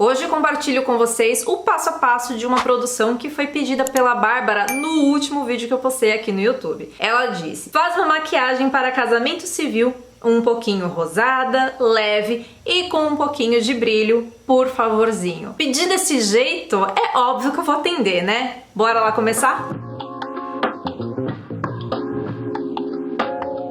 Hoje eu compartilho com vocês o passo a passo de uma produção que foi pedida pela Bárbara no último vídeo que eu postei aqui no YouTube. Ela disse: faz uma maquiagem para casamento civil, um pouquinho rosada, leve e com um pouquinho de brilho, por favorzinho. Pedir desse jeito, é óbvio que eu vou atender, né? Bora lá começar?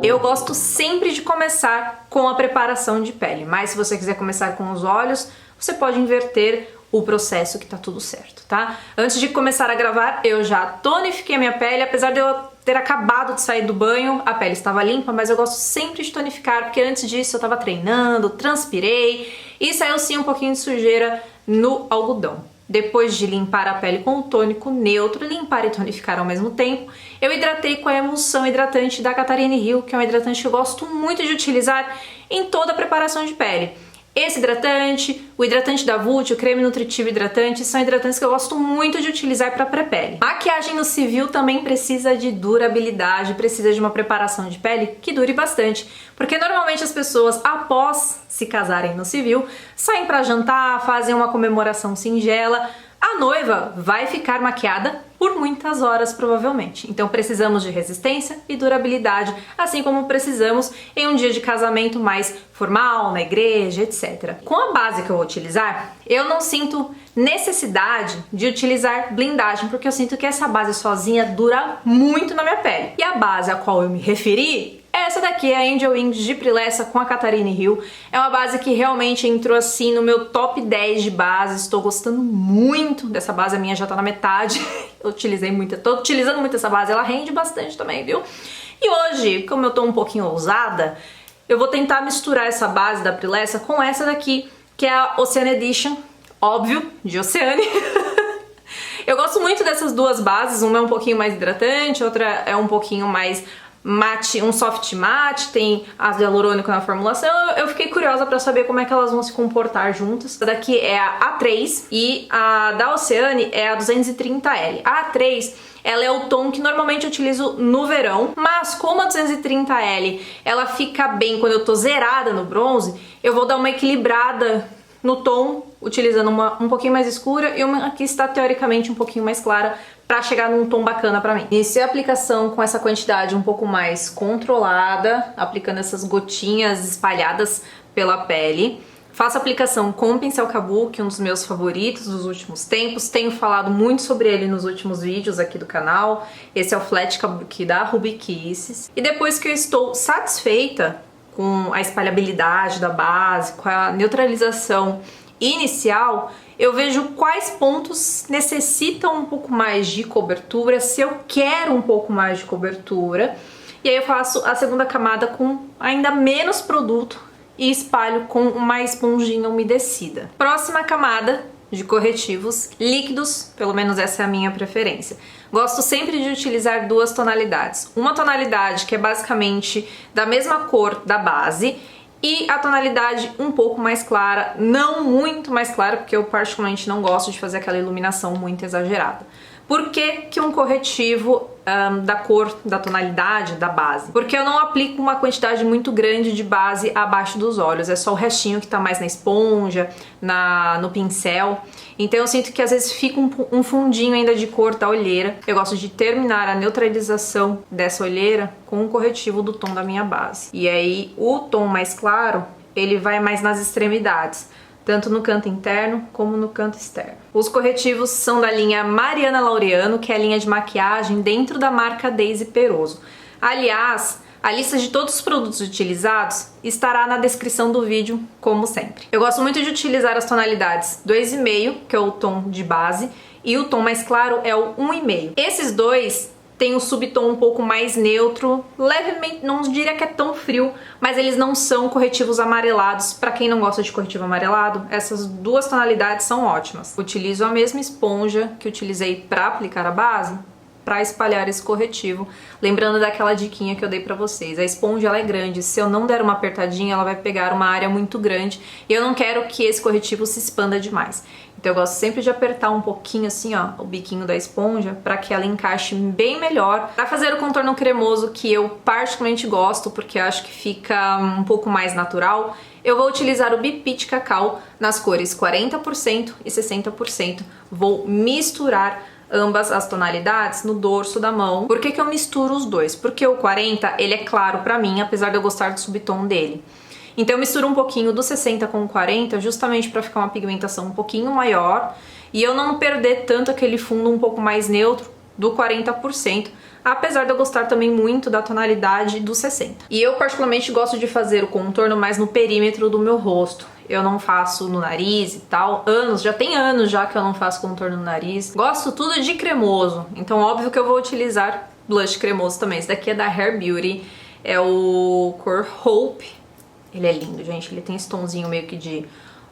Eu gosto sempre de começar com a preparação de pele, mas se você quiser começar com os olhos, você pode inverter o processo que tá tudo certo, tá? Antes de começar a gravar, eu já tonifiquei a minha pele, apesar de eu ter acabado de sair do banho, a pele estava limpa, mas eu gosto sempre de tonificar, porque antes disso eu tava treinando, transpirei e saiu sim um pouquinho de sujeira no algodão. Depois de limpar a pele com o tônico neutro, limpar e tonificar ao mesmo tempo, eu hidratei com a emulsão hidratante da Catarine Hill, que é um hidratante que eu gosto muito de utilizar em toda a preparação de pele. Esse hidratante, o hidratante da Vult, o creme nutritivo hidratante, são hidratantes que eu gosto muito de utilizar para pré-pele. Maquiagem no civil também precisa de durabilidade, precisa de uma preparação de pele que dure bastante, porque normalmente as pessoas, após se casarem no civil, saem para jantar, fazem uma comemoração singela. A noiva vai ficar maquiada por muitas horas, provavelmente. Então precisamos de resistência e durabilidade, assim como precisamos em um dia de casamento mais formal, na igreja, etc. Com a base que eu vou utilizar, eu não sinto necessidade de utilizar blindagem, porque eu sinto que essa base sozinha dura muito na minha pele. E a base a qual eu me referi, essa daqui é a Angel Wings de Prilessa com a Catarine Hill. É uma base que realmente entrou assim no meu top 10 de bases. Estou gostando muito dessa base, a minha já tá na metade. Eu utilizei muito, tô utilizando muito essa base, ela rende bastante também, viu? E hoje, como eu tô um pouquinho ousada, eu vou tentar misturar essa base da Prilessa com essa daqui, que é a Ocean Edition, óbvio, de Oceane. Eu gosto muito dessas duas bases, uma é um pouquinho mais hidratante, outra é um pouquinho mais mate, um soft matte, tem ácido hialurônico na formulação. Eu fiquei curiosa pra saber como é que elas vão se comportar juntas. Essa daqui é a A3 e a da Oceane é a 230L. A A3, ela é o tom que normalmente eu utilizo no verão, mas como a 230L ela fica bem quando eu tô zerada no bronze, eu vou dar uma equilibrada no tom, utilizando uma um pouquinho mais escura e uma que está teoricamente um pouquinho mais clara, pra chegar num tom bacana pra mim. Iniciei a aplicação com essa quantidade um pouco mais controlada, aplicando essas gotinhas espalhadas pela pele. Faço aplicação com o pincel Kabuki, um dos meus favoritos dos últimos tempos. Tenho falado muito sobre ele nos últimos vídeos aqui do canal. Esse é o Flat Kabuki da Ruby Kisses. E depois que eu estou satisfeita com a espalhabilidade da base, com a neutralização inicial, eu vejo quais pontos necessitam um pouco mais de cobertura, se eu quero um pouco mais de cobertura, e aí eu faço a segunda camada com ainda menos produto e espalho com uma esponjinha umedecida. Próxima camada de corretivos líquidos, pelo menos essa é a minha preferência. Gosto sempre de utilizar duas tonalidades. Uma tonalidade que é basicamente da mesma cor da base e a tonalidade um pouco mais clara, não muito mais clara, porque eu particularmente não gosto de fazer aquela iluminação muito exagerada. Por que que um corretivo da cor, da tonalidade, da base? Porque eu não aplico uma quantidade muito grande de base abaixo dos olhos, é só o restinho que tá mais na esponja, no pincel. Então eu sinto que às vezes fica um fundinho ainda de cor da olheira. Eu gosto de terminar a neutralização dessa olheira com o corretivo do tom da minha base. E aí o tom mais claro, ele vai mais nas extremidades, tanto no canto interno como no canto externo. Os corretivos são da linha Mariana Laureano, que é a linha de maquiagem dentro da marca Daisy Peroso. Aliás, a lista de todos os produtos utilizados estará na descrição do vídeo, como sempre. Eu gosto muito de utilizar as tonalidades 2,5, que é o tom de base, e o tom mais claro é o 1,5. Esses dois tem um subtom um pouco mais neutro, levemente, não diria que é tão frio, mas eles não são corretivos amarelados. Pra quem não gosta de corretivo amarelado, essas duas tonalidades são ótimas. Utilizo a mesma esponja que utilizei pra aplicar a base, para espalhar esse corretivo, lembrando daquela diquinha que eu dei pra vocês. A esponja ela é grande, se eu não der uma apertadinha ela vai pegar uma área muito grande e eu não quero que esse corretivo se expanda demais. Então eu gosto sempre de apertar um pouquinho assim, ó, o biquinho da esponja para que ela encaixe bem melhor. Para fazer o contorno cremoso, que eu particularmente gosto, porque eu acho que fica um pouco mais natural, eu vou utilizar o Bipit Cacau nas cores 40% e 60%. Vou misturar ambas as tonalidades no dorso da mão. Por que que eu misturo os dois? Porque o 40, ele é claro pra mim, apesar de eu gostar do subtom dele. Então eu misturo um pouquinho do 60 com o 40, justamente pra ficar uma pigmentação um pouquinho maior e eu não perder tanto aquele fundo um pouco mais neutro do 40%, apesar de eu gostar também muito da tonalidade do 60. E eu particularmente gosto de fazer o contorno mais no perímetro do meu rosto. Eu não faço no nariz e tal, já tem anos já que eu não faço contorno no nariz. Gosto tudo de cremoso, então óbvio que eu vou utilizar blush cremoso também. Esse daqui é da Hair Beauty, é o cor Hope. Ele é lindo, gente, ele tem esse tonzinho meio que de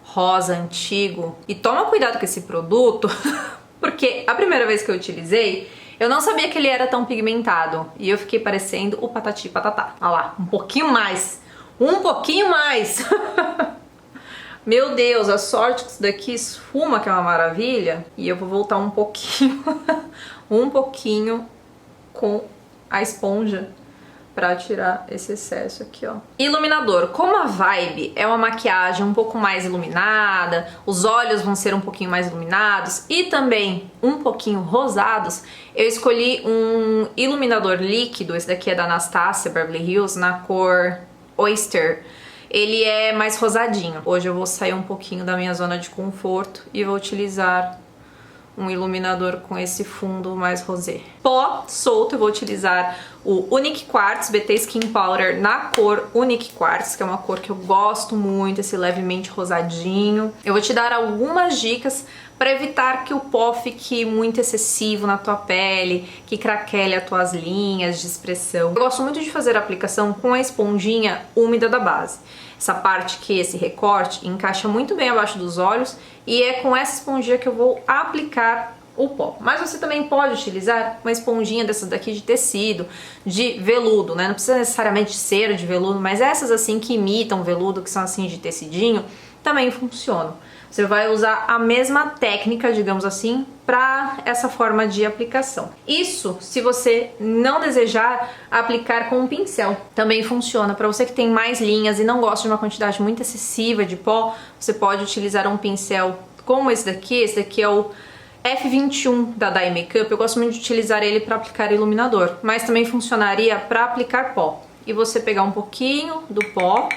rosa antigo. E toma cuidado com esse produto, porque a primeira vez que eu utilizei, eu não sabia que ele era tão pigmentado. E eu fiquei parecendo o Patati Patatá. Olha lá, um pouquinho mais. Um pouquinho mais. Meu Deus, a sorte que isso daqui esfuma, que é uma maravilha. E eu vou voltar um pouquinho, um pouquinho com a esponja pra tirar esse excesso aqui, ó. Iluminador. Como a vibe é uma maquiagem um pouco mais iluminada, os olhos vão ser um pouquinho mais iluminados e também um pouquinho rosados, eu escolhi um iluminador líquido, esse daqui é da Anastasia Beverly Hills, na cor Oyster. Ele é mais rosadinho. Hoje eu vou sair um pouquinho da minha zona de conforto e vou utilizar um iluminador com esse fundo mais rosé. Pó solto, eu vou utilizar o Unique Quartz BT Skin Powder na cor Unique Quartz, que é uma cor que eu gosto muito, esse levemente rosadinho. Eu vou te dar algumas dicas para evitar que o pó fique muito excessivo na tua pele, que craquele as tuas linhas de expressão. Eu gosto muito de fazer a aplicação com a esponjinha úmida da base. Essa parte aqui, esse recorte, encaixa muito bem abaixo dos olhos e é com essa esponjinha que eu vou aplicar o pó. Mas você também pode utilizar uma esponjinha dessas daqui de tecido, de veludo, né? Não precisa necessariamente ser de veludo, mas essas assim que imitam veludo, que são assim de tecidinho, também funcionam. Você vai usar a mesma técnica, digamos assim, para essa forma de aplicação. Isso se você não desejar aplicar com um pincel. Também funciona. Para você que tem mais linhas e não gosta de uma quantidade muito excessiva de pó, você pode utilizar um pincel como esse daqui é o F21 da Dye Makeup. Eu gosto muito de utilizar ele para aplicar iluminador, mas também funcionaria para aplicar pó. E você pegar um pouquinho do pó,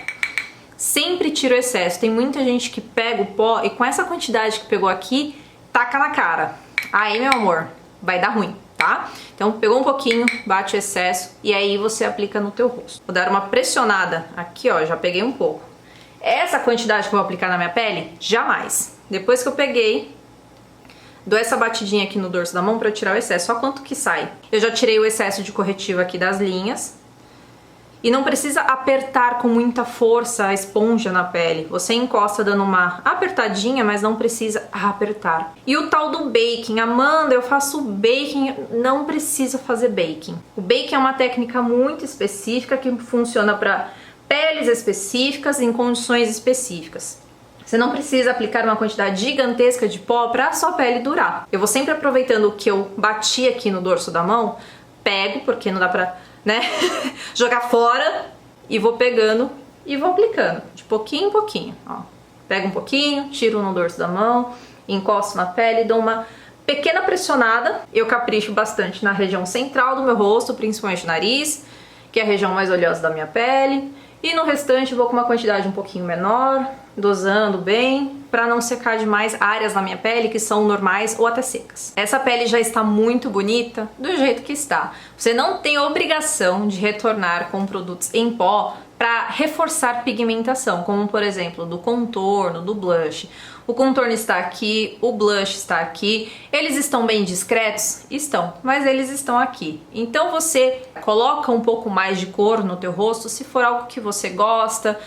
sempre tira o excesso. Tem muita gente que pega o pó e com essa quantidade que pegou aqui, taca na cara. Aí, meu amor, vai dar ruim, tá? Então, pegou um pouquinho, bate o excesso e aí você aplica no teu rosto. Vou dar uma pressionada aqui, ó, já peguei um pouco. Essa quantidade que eu vou aplicar na minha pele, jamais. Depois que eu peguei, dou essa batidinha aqui no dorso da mão pra tirar o excesso. Olha quanto que sai. Eu já tirei o excesso de corretivo aqui das linhas. E não precisa apertar com muita força a esponja na pele. Você encosta dando uma apertadinha, mas não precisa apertar. E o tal do baking. Amanda, eu faço baking. Não precisa fazer baking. O baking é uma técnica muito específica que funciona para peles específicas em condições específicas. Você não precisa aplicar uma quantidade gigantesca de pó para a sua pele durar. Eu vou sempre aproveitando o que eu bati aqui no dorso da mão, pego, porque não dá pra, né, jogar fora, e vou pegando e vou aplicando, de pouquinho em pouquinho, ó. Pego um pouquinho, tiro no dorso da mão, encosto na pele, dou uma pequena pressionada. Eu capricho bastante na região central do meu rosto, principalmente o nariz, que é a região mais oleosa da minha pele. E no restante vou com uma quantidade um pouquinho menor, dosando bem, para não secar demais áreas na minha pele que são normais ou até secas. Essa pele já está muito bonita do jeito que está. Você não tem obrigação de retornar com produtos em pó para reforçar pigmentação, como por exemplo do contorno, do blush. O contorno está aqui, o blush está aqui. Eles estão bem discretos? Estão, mas eles estão aqui. Então você coloca um pouco mais de cor no teu rosto se for algo que você gosta,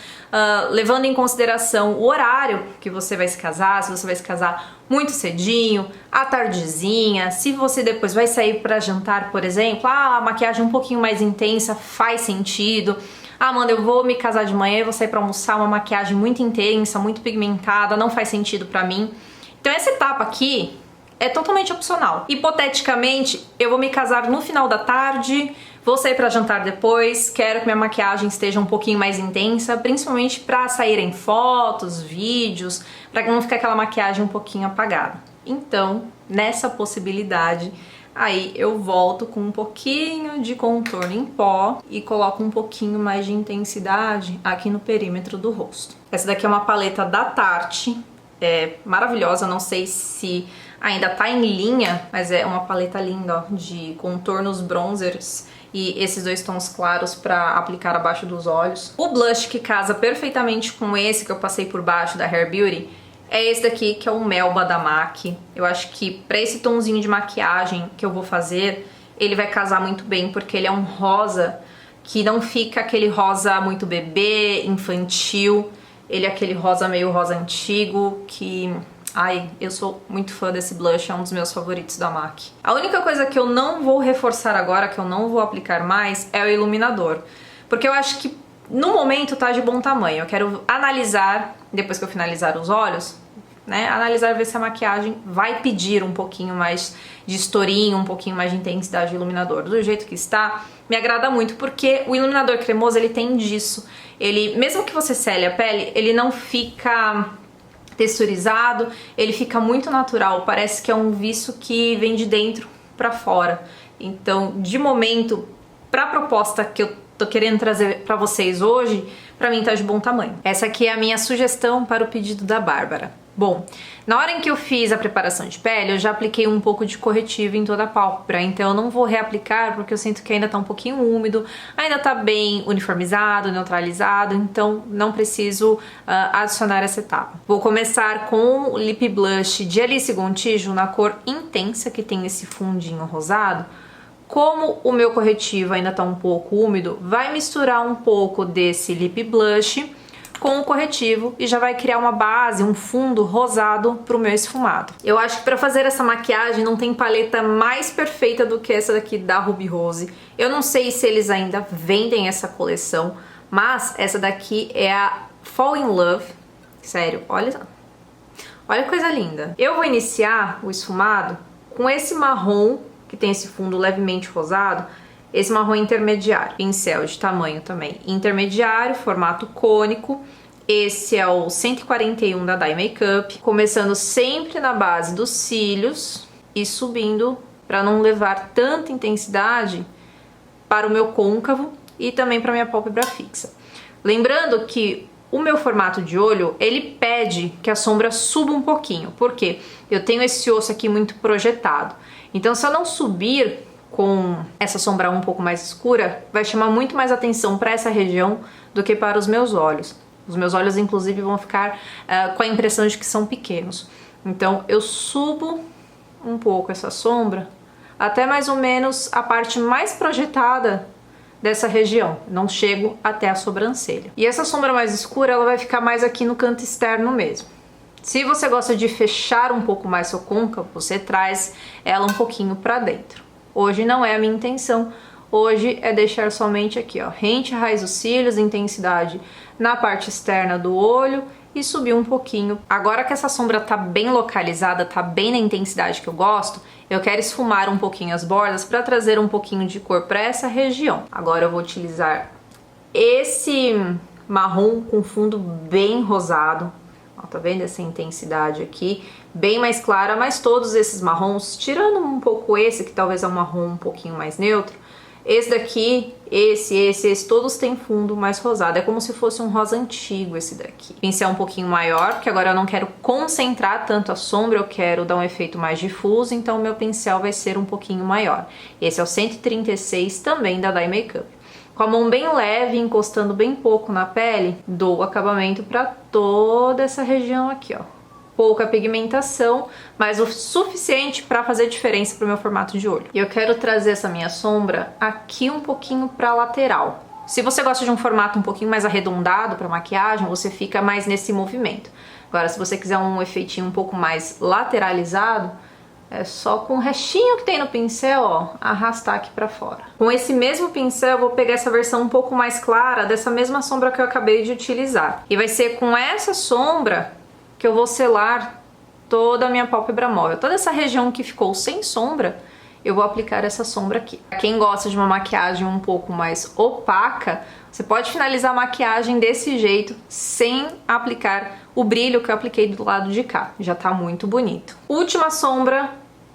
levando em consideração o horário que você vai se casar, se você vai se casar muito cedinho, à tardezinha, se você depois vai sair para jantar, por exemplo, a maquiagem um pouquinho mais intensa faz sentido. Ah, Amanda, eu vou me casar de manhã e vou sair pra almoçar, uma maquiagem muito intensa, muito pigmentada, não faz sentido pra mim. Então essa etapa aqui é totalmente opcional. Hipoteticamente, eu vou me casar no final da tarde, Vou sair pra jantar depois, quero que minha maquiagem esteja um pouquinho mais intensa, principalmente pra saírem fotos, vídeos, pra não ficar aquela maquiagem um pouquinho apagada. Então, nessa possibilidade, aí eu volto com um pouquinho de contorno em pó e coloco um pouquinho mais de intensidade aqui no perímetro do rosto. Essa daqui é uma paleta da Tarte, é maravilhosa, não sei se ainda tá em linha, mas é uma paleta linda, ó, de contornos bronzers e esses dois tons claros pra aplicar abaixo dos olhos. O blush que casa perfeitamente com esse que eu passei por baixo da Hair Beauty é esse daqui, que é o Melba da MAC. Eu acho que pra esse tonzinho de maquiagem que eu vou fazer, ele vai casar muito bem, porque ele é um rosa que não fica aquele rosa muito bebê, infantil. Ele é aquele rosa meio rosa antigo, que... ai, eu sou muito fã desse blush, é um dos meus favoritos da MAC. A única coisa que eu não vou reforçar agora, que eu não vou aplicar mais, é o iluminador. Porque eu acho que no momento tá de bom tamanho. Eu quero analisar, depois que eu finalizar os olhos, né, analisar, ver se a maquiagem vai pedir um pouquinho mais de estourinho, um pouquinho mais de intensidade de iluminador. Do jeito que está, me agrada muito, porque o iluminador cremoso, ele tem disso. Ele, mesmo que você sele a pele, ele não fica texturizado, ele fica muito natural, parece que é um viço que vem de dentro pra fora. Então, de momento, pra proposta que eu tô querendo trazer pra vocês hoje, pra mim tá de bom tamanho. Essa aqui é a minha sugestão para o pedido da Bárbara. Bom, na hora em que eu fiz a preparação de pele, eu já apliquei um pouco de corretivo em toda a pálpebra, então eu não vou reaplicar porque eu sinto que ainda tá um pouquinho úmido, ainda tá bem uniformizado, neutralizado, então não preciso adicionar essa etapa. Vou começar com o Lip Blush de Alice Gontijo na cor intensa, que tem esse fundinho rosado. Como o meu corretivo ainda tá um pouco úmido, vai misturar um pouco desse Lip Blush com o corretivo e já vai criar uma base, um fundo rosado pro meu esfumado. Eu acho que pra fazer essa maquiagem não tem paleta mais perfeita do que essa daqui da Ruby Rose. Eu não sei se eles ainda vendem essa coleção, mas essa daqui é a Fall in Love. Sério, olha que coisa linda. Eu vou iniciar o esfumado com esse marrom, que tem esse fundo levemente rosado, esse marrom intermediário, pincel de tamanho também intermediário, formato cônico. Esse é o 141 da Dye Makeup, começando sempre na base dos cílios e subindo para não levar tanta intensidade para o meu côncavo e também para minha pálpebra fixa. Lembrando que o meu formato de olho, ele pede que a sombra suba um pouquinho, porque eu tenho esse osso aqui muito projetado. Então, se eu não subir com essa sombra um pouco mais escura, vai chamar muito mais atenção para essa região do que para os meus olhos. Os meus olhos, inclusive, vão ficar com a impressão de que são pequenos. Então, eu subo um pouco essa sombra até mais ou menos a parte mais projetada dessa região. Não chego até a sobrancelha. E essa sombra mais escura, ela vai ficar mais aqui no canto externo mesmo. Se você gosta de fechar um pouco mais seu côncavo, você traz ela um pouquinho para dentro. Hoje não é a minha intenção, hoje é deixar somente aqui, ó, rente, raiz dos cílios, intensidade na parte externa do olho e subir um pouquinho. Agora que essa sombra tá bem localizada, tá bem na intensidade que eu gosto, eu quero esfumar um pouquinho as bordas para trazer um pouquinho de cor para essa região. Agora eu vou utilizar esse marrom com fundo bem rosado. Ó, tá vendo essa intensidade aqui? Bem mais clara, mas todos esses marrons, tirando um pouco esse, que talvez é um marrom um pouquinho mais neutro, esse daqui, esse, todos têm fundo mais rosado. É como se fosse um rosa antigo esse daqui. Pincel um pouquinho maior, porque agora eu não quero concentrar tanto a sombra, eu quero dar um efeito mais difuso, então o meu pincel vai ser um pouquinho maior. Esse é o 136, também da Dye Makeup. Com a mão bem leve, encostando bem pouco na pele, dou o acabamento para toda essa região aqui, ó. Pouca pigmentação, mas o suficiente para fazer diferença pro meu formato de olho. E eu quero trazer essa minha sombra aqui um pouquinho pra lateral. Se você gosta de um formato um pouquinho mais arredondado para maquiagem, você fica mais nesse movimento. Agora, se você quiser um efeitinho um pouco mais lateralizado, é só com o restinho que tem no pincel, ó, arrastar aqui pra fora. Com esse mesmo pincel, eu vou pegar essa versão um pouco mais clara dessa mesma sombra que eu acabei de utilizar. E vai ser com essa sombra que eu vou selar toda a minha pálpebra móvel. Toda essa região que ficou sem sombra, eu vou aplicar essa sombra aqui. Pra quem gosta de uma maquiagem um pouco mais opaca, você pode finalizar a maquiagem desse jeito, sem aplicar o brilho que eu apliquei do lado de cá. Já tá muito bonito. Última sombra,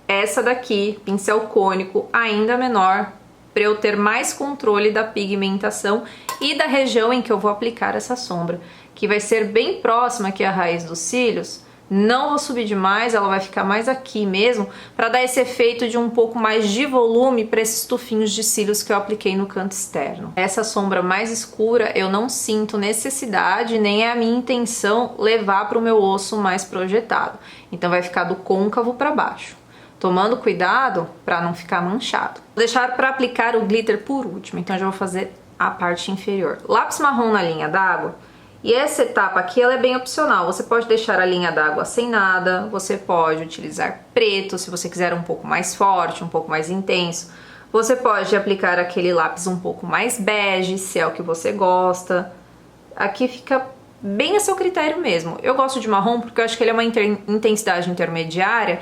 essa daqui, pincel cônico, ainda menor, para eu ter mais controle da pigmentação e da região em que eu vou aplicar essa sombra, que vai ser bem próxima aqui à raiz dos cílios. Não vou subir demais, ela vai ficar mais aqui mesmo, para dar esse efeito de um pouco mais de volume para esses tufinhos de cílios que eu apliquei no canto externo. Essa sombra mais escura eu não sinto necessidade, nem é a minha intenção levar para o meu osso mais projetado. Então vai ficar do côncavo para baixo, tomando cuidado para não ficar manchado. Vou deixar para aplicar o glitter por último, então eu já vou fazer a parte inferior. Lápis marrom na linha d'água. E essa etapa aqui, ela é bem opcional. Você pode deixar a linha d'água sem nada, você pode utilizar preto, se você quiser um pouco mais forte, um pouco mais intenso. Você pode aplicar aquele lápis um pouco mais bege, se é o que você gosta. Aqui fica bem a seu critério mesmo. Eu gosto de marrom porque eu acho que ele é uma intensidade intermediária,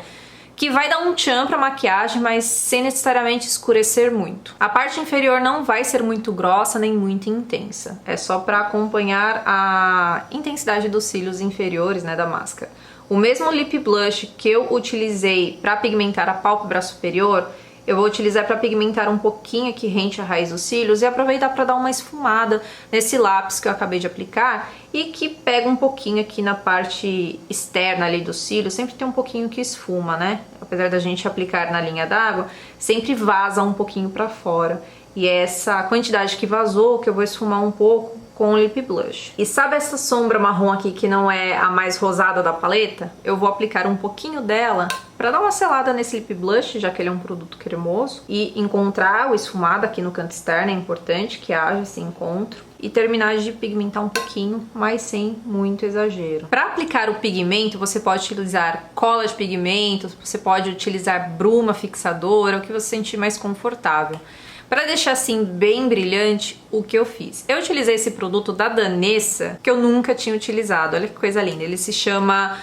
que vai dar um tchan pra maquiagem, mas sem necessariamente escurecer muito. A parte inferior não vai ser muito grossa nem muito intensa. É só pra acompanhar a intensidade dos cílios inferiores, né, da máscara. O mesmo lip blush que eu utilizei pra pigmentar a pálpebra superior, eu vou utilizar para pigmentar um pouquinho aqui rente à raiz dos cílios e aproveitar para dar uma esfumada nesse lápis que eu acabei de aplicar e que pega um pouquinho aqui na parte externa ali dos cílios. Sempre tem um pouquinho que esfuma, né? Apesar da gente aplicar na linha d'água, sempre vaza um pouquinho para fora. E é essa quantidade que vazou que eu vou esfumar um pouco com o lip blush. E sabe essa sombra marrom aqui que não é a mais rosada da paleta? Eu vou aplicar um pouquinho dela para dar uma selada nesse lip blush, já que ele é um produto cremoso. E encontrar o esfumado aqui no canto externo, é importante que haja esse encontro. E terminar de pigmentar um pouquinho, mas sem muito exagero. Para aplicar o pigmento, você pode utilizar cola de pigmento, você pode utilizar bruma fixadora, o que você sentir mais confortável. Para deixar assim bem brilhante, o que eu fiz? Eu utilizei esse produto da Danessa, que eu nunca tinha utilizado. Olha que coisa linda. Ele se chama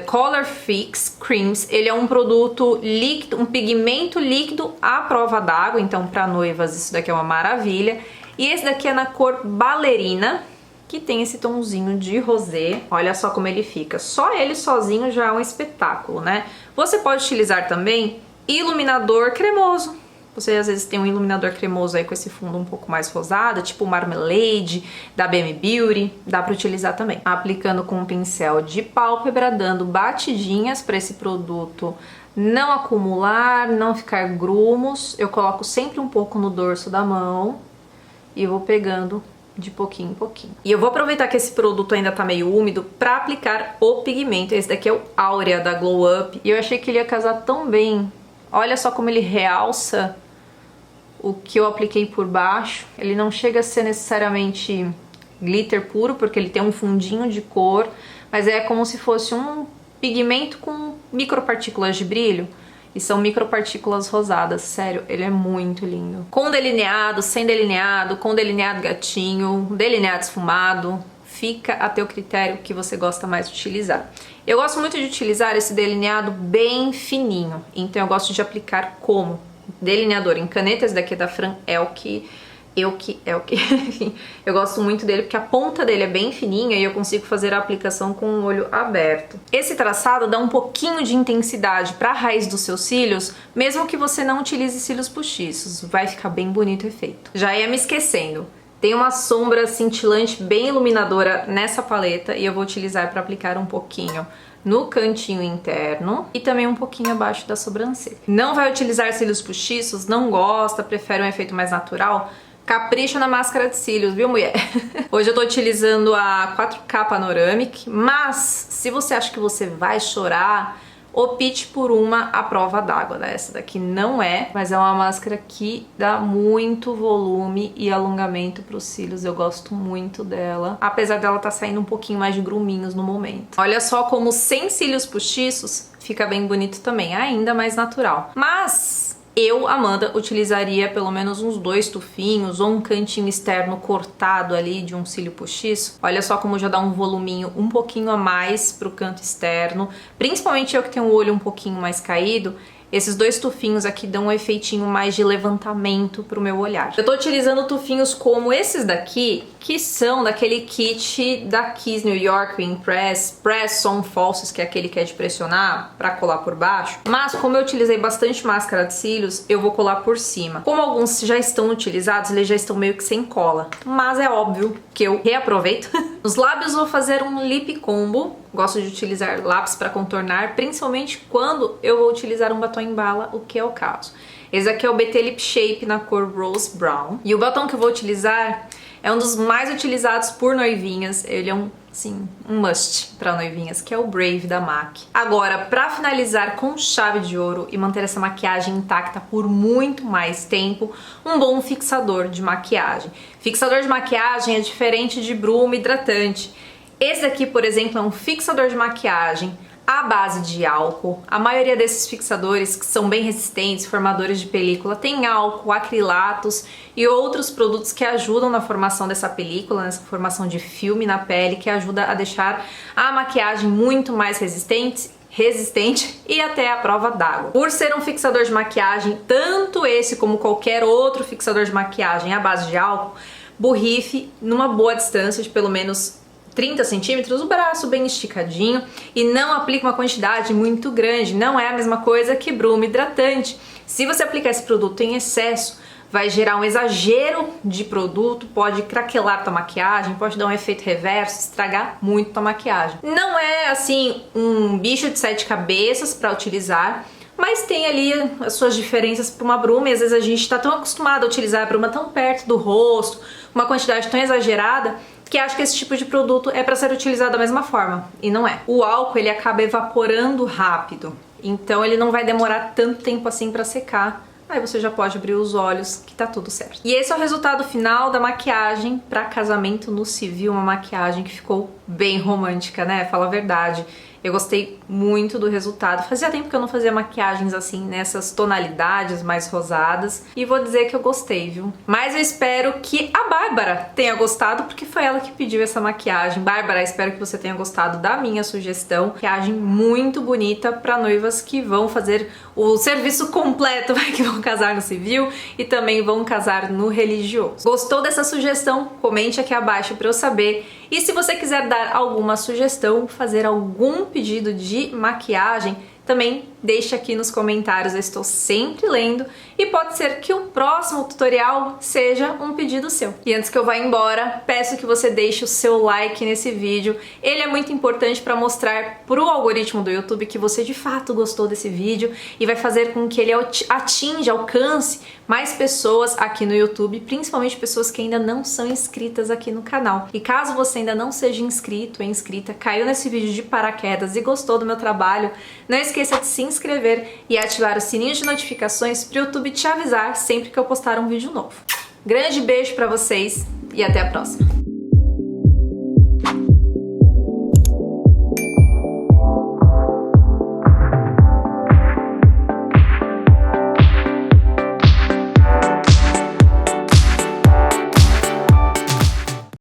Color Fix Creams. Ele é um produto líquido, um pigmento líquido à prova d'água. Então, para noivas, isso daqui é uma maravilha. E esse daqui é na cor Ballerina, que tem esse tomzinho de rosé. Olha só como ele fica. Só ele sozinho já é um espetáculo, né? Você pode utilizar também iluminador cremoso. Você às vezes tem um iluminador cremoso aí com esse fundo um pouco mais rosado, tipo Marmalade, da BM Beauty, dá pra utilizar também. Aplicando com um pincel de pálpebra, dando batidinhas para esse produto não acumular, não ficar grumos. Eu coloco sempre um pouco no dorso da mão e vou pegando de pouquinho em pouquinho. E eu vou aproveitar que esse produto ainda tá meio úmido pra aplicar o pigmento. Esse daqui é o Aurea da Glow Up e eu achei que ele ia casar tão bem. Olha só como ele realça o que eu apliquei por baixo. Ele não chega a ser necessariamente glitter puro, porque ele tem um fundinho de cor, mas é como se fosse um pigmento com micropartículas de brilho. E são micropartículas rosadas, sério, ele é muito lindo. Com delineado, sem delineado, com delineado gatinho, delineado esfumado, fica a teu critério que você gosta mais de utilizar. Eu gosto muito de utilizar esse delineado bem fininho, então eu gosto de aplicar como delineador em caneta. Esse daqui é da Fran Elk, enfim, eu gosto muito dele porque a ponta dele é bem fininha e eu consigo fazer a aplicação com o olho aberto. Esse traçado dá um pouquinho de intensidade para a raiz dos seus cílios, mesmo que você não utilize cílios postiços, vai ficar bem bonito o efeito. Já ia me esquecendo, tem uma sombra cintilante bem iluminadora nessa paleta e eu vou utilizar para aplicar um pouquinho no cantinho interno e também um pouquinho abaixo da sobrancelha. Não vai utilizar cílios postiços, não gosta, prefere um efeito mais natural? Capricha na máscara de cílios, viu, mulher? Hoje eu tô utilizando a 4K Panoramic, mas se você acha que você vai chorar, opte por uma à prova d'água. Essa daqui não é, mas é uma máscara que dá muito volume e alongamento pros cílios. Eu gosto muito dela, apesar dela tá saindo um pouquinho mais de gruminhos no momento. Olha só como sem cílios postiços fica bem bonito também, ainda mais natural. Mas eu, Amanda, utilizaria pelo menos uns 2 tufinhos ou um cantinho externo cortado ali de um cílio postiço. Olha só como já dá um voluminho um pouquinho a mais pro canto externo. Principalmente eu que tenho o olho um pouquinho mais caído, Esses 2 tufinhos aqui dão um efeitinho mais de levantamento pro meu olhar. Eu tô utilizando tufinhos como esses daqui, que são daquele kit da Kiss New York Impress Press On Falsies, que é aquele que é de pressionar pra colar por baixo. Mas como eu utilizei bastante máscara de cílios, eu vou colar por cima. Como alguns já estão utilizados, eles já estão meio que sem cola. Mas é óbvio que eu reaproveito. Nos lábios vou fazer um lip combo. Gosto de utilizar lápis para contornar, principalmente quando eu vou utilizar um batom em bala, o que é o caso. Esse aqui é o BT Lip Shape na cor Rose Brown. E o batom que eu vou utilizar é um dos mais utilizados por noivinhas. Ele é um must para noivinhas, que é o Brave da MAC. Agora, para finalizar com chave de ouro e manter essa maquiagem intacta por muito mais tempo, um bom fixador de maquiagem. Fixador de maquiagem é diferente de bruma hidratante. Esse aqui, por exemplo, é um fixador de maquiagem à base de álcool. A maioria desses fixadores, que são bem resistentes, formadores de película, tem álcool, acrilatos e outros produtos que ajudam na formação dessa película, nessa formação de filme na pele, que ajuda a deixar a maquiagem muito mais resistente e até à prova d'água. Por ser um fixador de maquiagem, tanto esse como qualquer outro fixador de maquiagem à base de álcool, borrife numa boa distância de pelo menos 30 centímetros, o braço bem esticadinho, e não aplique uma quantidade muito grande. Não é a mesma coisa que bruma hidratante. Se você aplicar esse produto em excesso, vai gerar um exagero de produto, pode craquelar tua maquiagem, pode dar um efeito reverso, estragar muito tua maquiagem. Não é assim um bicho de 7 cabeças para utilizar, mas tem ali as suas diferenças para uma bruma, e às vezes a gente está tão acostumado a utilizar a bruma tão perto do rosto, uma quantidade tão exagerada, que acha que esse tipo de produto é para ser utilizado da mesma forma, e não é. O álcool, ele acaba evaporando rápido, então ele não vai demorar tanto tempo assim para secar. Aí você já pode abrir os olhos, que tá tudo certo. E esse é o resultado final da maquiagem para casamento no civil, uma maquiagem que ficou bem romântica, né? Fala a verdade. Eu gostei muito do resultado. Fazia tempo que eu não fazia maquiagens assim, nessas tonalidades mais rosadas. E vou dizer que eu gostei, viu? Mas eu espero que a Bárbara tenha gostado, porque foi ela que pediu essa maquiagem. Bárbara, espero que você tenha gostado da minha sugestão. Maquiagem muito bonita para noivas que vão fazer o serviço completo, que vão casar no civil e também vão casar no religioso. Gostou dessa sugestão? Comente aqui abaixo para eu saber. E se você quiser dar alguma sugestão, fazer algum pedido de maquiagem, também deixe aqui nos comentários, eu estou sempre lendo, e pode ser que o próximo tutorial seja um pedido seu. E antes que eu vá embora, peço que você deixe o seu like nesse vídeo. Ele é muito importante para mostrar pro algoritmo do YouTube que você de fato gostou desse vídeo e vai fazer com que ele alcance mais pessoas aqui no YouTube, principalmente pessoas que ainda não são inscritas aqui no canal. E caso você ainda não seja inscrito ou inscrita, caiu nesse vídeo de paraquedas e gostou do meu trabalho, não esqueça de se inscrever e ativar o sininho de notificações para o YouTube te avisar sempre que eu postar um vídeo novo. Grande beijo para vocês e até a próxima!